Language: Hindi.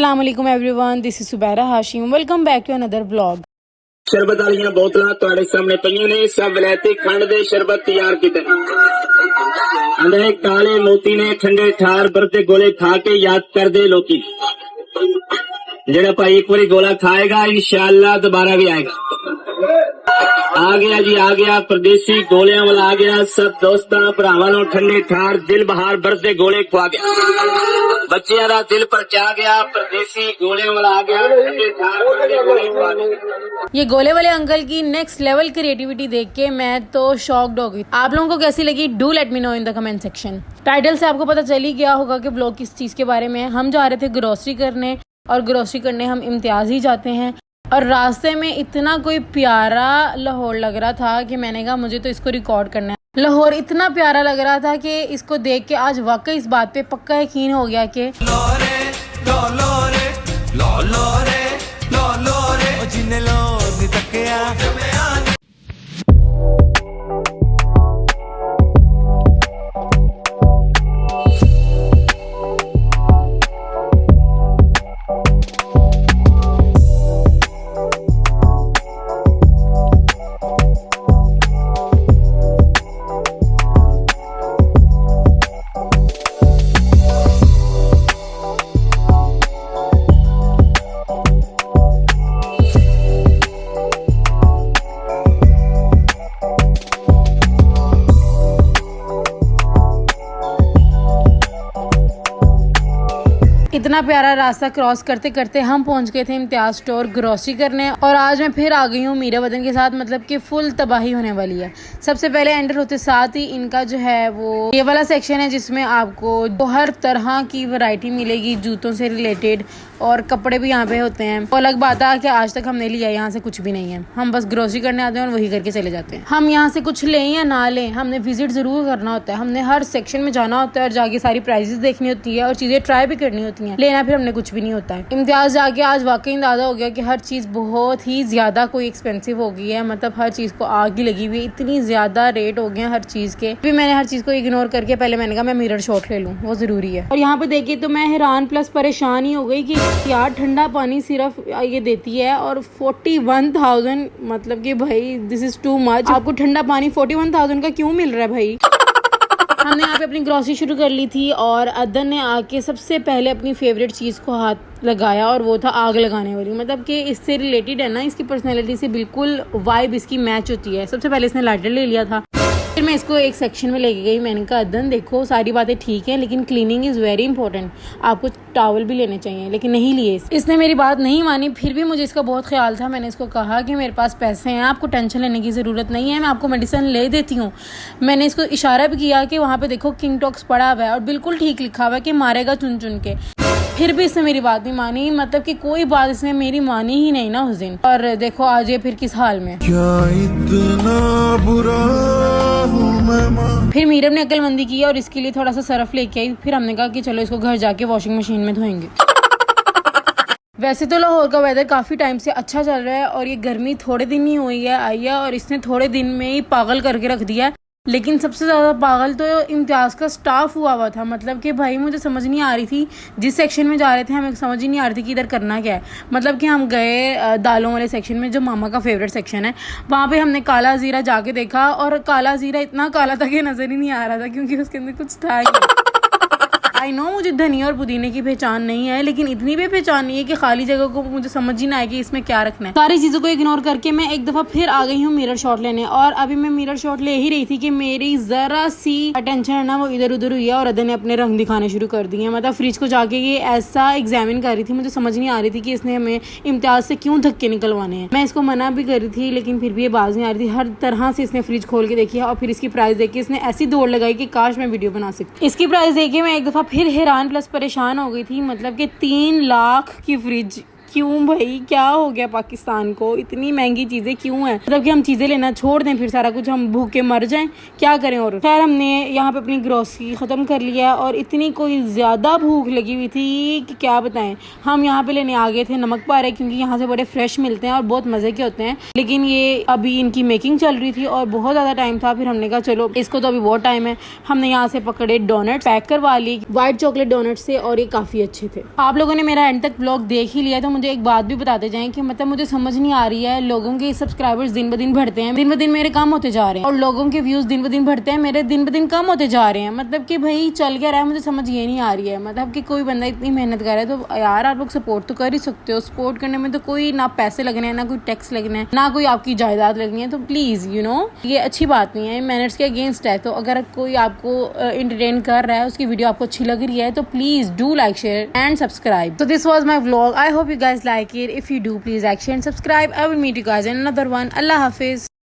अस्सलाम वालेकुम everyone, this is Subaira Hashim. Welcome back to another vlog. शरबत वाली बोतल तुहाडे सामने पईयां ने। सब वलैती खंड दे शरबत तैयार कीते। अंदर काले मोती ने ठंडे ठार बरते गोले खा के याद कर दे लोकी। जेड़ा भाई एक बारी गोला खाएगा इंशाअल्लाह दोबारा भी आएगा। आ गया जी, आ गया परदेसी गोलियां वाला आ गया। सब दोस्तां भरावां नूं ठंडे ठार दिल बहार बरते गोले खुआ गया। बच्चियां दा दिल परचा गया। परदेसी गोलियां वाला आ गया। ठंडे ठार बरते गोले खुआ गया। ये गोले वाले अंकल की नेक्स्ट लेवल क्रिएटिविटी देख के मैं तो शॉक्ड हो गई। आप लोगों को कैसी लगी? Do let me know in the comment section. Title से आपको पता चल ही गया होगा कि ब्लॉग किस चीज के बारे में है। हम जा रहे थे ग्रोसरी करने, और ग्रोसरी करने हम इम्तियाज ही जाते हैं। और रास्ते में इतना कोई प्यारा लाहौर लग रहा था कि मैंने कहा मुझे तो इसको रिकॉर्ड करना है। लाहौर इतना प्यारा लग रहा था कि इसको देख के आज वाकई इस बात पे पक्का यकीन हो गया कि इतना प्यारा रास्ता क्रॉस करते करते हम पहुंच गए थे इम्तियाज स्टोर ग्रोसरी करने। और आज मैं फिर आ गई हूँ मीरा वतन के साथ, मतलब कि फुल तबाही होने वाली है। सबसे पहले एंटर होते साथ ही इनका जो है वो ये वाला सेक्शन है जिसमें आपको हर तरह की वैरायटी मिलेगी, जूतों से रिलेटेड, और कपड़े भी यहाँ पे होते हैं। वो अलग बात है कि आज तक हमने लिया यहाँ से कुछ भी नहीं है। हम बस ग्रोसरी करने आते हैं और वही करके चले जाते हैं। हम यहाँ से कुछ लें या ना लें, हमने विजिट जरूर करना होता है। हमने हर सेक्शन में जाना होता है और जाके सारी प्राइसेस देखनी होती है और चीजें ट्राई भी करनी होती हैं। लेना फिर हमने कुछ भी नहीं होता है। इम्तियाज जाके आज वाकई अंदाजा हो गया कि हर चीज बहुत ही ज्यादा कोई एक्सपेंसिव हो गई है। मतलब हर चीज को आग ही लगी हुई, इतनी ज्यादा रेट हो गए हैं हर चीज के। फिर मैंने हर चीज को इग्नोर करके पहले मैंने कहा मैं मिरर शॉट ले लूं, वो जरूरी है। और यहाँ पे देखिए तो मैं हैरान प्लस परेशान ही हो गई कि यार ठंडा पानी सिर्फ ये देती है और 41,000, मतलब कि भाई दिस इज टू मच। आपको ठंडा पानी 41,000 का क्यों मिल रहा है भाई? हमने यहाँ पे अपनी ग्रोसरी शुरू कर ली थी और अदन ने आके सबसे पहले अपनी फेवरेट चीज़ को हाथ लगाया और वो था आग लगाने वाली। मतलब कि इससे रिलेटेड है ना, इसकी पर्सनैलिटी से बिल्कुल वाइब इसकी मैच होती है। सबसे पहले इसने लाइटर ले लिया था, फिर मैं इसको एक सेक्शन में लेके गई। मैंने कहा अदन देखो सारी बातें ठीक है लेकिन क्लीनिंग इज़ वेरी इंपॉर्टेंट, आपको टॉवल भी लेने चाहिए, लेकिन नहीं लिए। इसने मेरी बात नहीं मानी। फिर भी मुझे इसका बहुत ख्याल था। मैंने इसको कहा कि मेरे पास पैसे हैं, आपको टेंशन लेने की ज़रूरत नहीं है, मैं आपको मेडिसिन ले देती हूँ। मैंने इसको इशारा भी किया कि वहाँ पे देखो किंग टॉक्स पड़ा हुआ है और बिल्कुल ठीक लिखा हुआ है कि मारेगा चुन चुन के। फिर भी इसने मेरी बात नहीं मानी, मतलब कि कोई बात इसने मेरी मानी ही नहीं ना उस दिन। और देखो आज ये फिर किस हाल में। क्या इतना बुरा हूँ मैं। फिर मीरम ने अक्लमंदी की और इसके लिए थोड़ा सा सरफ लेके आई। फिर हमने कहा कि चलो इसको घर जाके वॉशिंग मशीन में धोएंगे। वैसे तो लाहौर का वेदर काफ़ी टाइम से अच्छा चल रहा है और ये गर्मी थोड़े दिन ही हुई है आई है और इसने थोड़े दिन में ही पागल करके रख दिया है। लेकिन सबसे ज़्यादा पागल तो इम्तियाज़ का स्टाफ हुआ था। मतलब कि भाई मुझे समझ नहीं आ रही थी, जिस सेक्शन में जा रहे थे हमें समझ ही नहीं आ रही थी कि इधर करना क्या है। मतलब कि हम गए दालों वाले सेक्शन में, जो मामा का फेवरेट सेक्शन है। वहाँ पे हमने काला ज़ीरा जाके देखा और काला ज़ीरा इतना काला था कि नज़र ही नहीं आ रहा था, क्योंकि उसके अंदर कुछ था ही। आई नो मुझे धनिया और पुदीने की पहचान नहीं है, लेकिन इतनी भी पहचान नहीं है कि खाली जगह को मुझे समझ ही ना आए कि इसमें क्या रखना है। सारी चीज़ों को इग्नोर करके मैं एक दफ़ा फिर आ गई हूँ मिरर शॉट लेने। और अभी मैं मिरर शॉट ले ही रही थी कि मेरी ज़रा सी अटेंशन है ना वो इधर उधर हुई है और अदन ने अपने रंग दिखाने शुरू कर दिए। मतलब फ्रिज को जाके ये ऐसा एग्जामिन कर रही थी, मुझे समझ नहीं आ रही थी कि इसने हमें इम्तियाज से क्यों धक्के निकलवाने हैं। मैं इसको मना भी कर रही थी लेकिन फिर भी ये बाज नहीं आ रही थी। हर तरह से इसने फ्रिज खोल के देखी है और फिर इसकी प्राइस देख के इसने ऐसी दौड़ लगाई कि काश मैं वीडियो बना सकती। इसकी प्राइस देख के मैं एक दफ़ा फिर हैरान प्लस परेशान हो गई थी। मतलब कि 3 लाख की फ्रिज क्यों भाई, क्या हो गया पाकिस्तान को, इतनी महंगी चीजें क्यों हैं? मतलब कि हम चीजें लेना छोड़ दें फिर सारा कुछ हम भूखे मर जाएं, क्या करें? और खैर हमने यहाँ पे अपनी ग्रोसरी खत्म कर लिया और इतनी कोई ज्यादा भूख लगी हुई थी कि क्या बताएं। हम यहाँ पे लेने आ गए थे नमक पारे, क्योंकि यहाँ से बड़े फ्रेश मिलते हैं और बहुत मजे के होते हैं, लेकिन ये अभी इनकी मेकिंग चल रही थी और बहुत ज्यादा टाइम था। फिर हमने कहा चलो इसको तो अभी बहुत टाइम है। हमने यहाँ से पकड़े डोनट, पैक करवा ली व्हाइट चॉकलेट डोनट से, और ये काफी अच्छे थे। आप लोगों ने मेरा एंड तक व्लॉग देख ही लिया तो मुझे एक बात भी बताते जाएं कि मतलब मुझे समझ नहीं आ रही है, लोगों के सब्सक्राइबर्स दिन ब दिन बढ़ते हैं, दिन ब दिन मेरे कम होते जा रहे हैं, और लोगों के व्यूज दिन ब दिन बढ़ते हैं, मेरे दिन ब दिन कम होते जा रहे हैं। मतलब कि भाई चल क्या रहा है, मुझे समझ ये नहीं आ रही है। मतलब कि कोई बंदा इतनी मेहनत कर रहा है तो यार आप लोग सपोर्ट तो कर ही सकते हो। सपोर्ट करने में तो कोई ना पैसे लगने हैं, ना कोई टैक्स लगना है, ना कोई आपकी जायदाद लगनी है। तो प्लीज ये अच्छी बात नहीं है, मैनर्स के अगेंस्ट है। तो अगर कोई आपको एंटरटेन कर रहा है, उसकी वीडियो आपको अच्छी लग रही है, तो please do like, share and subscribe. So this was my vlog. I hope you guys like it. If you do, please like, share and subscribe. I will meet you guys in another one. Allah Hafiz.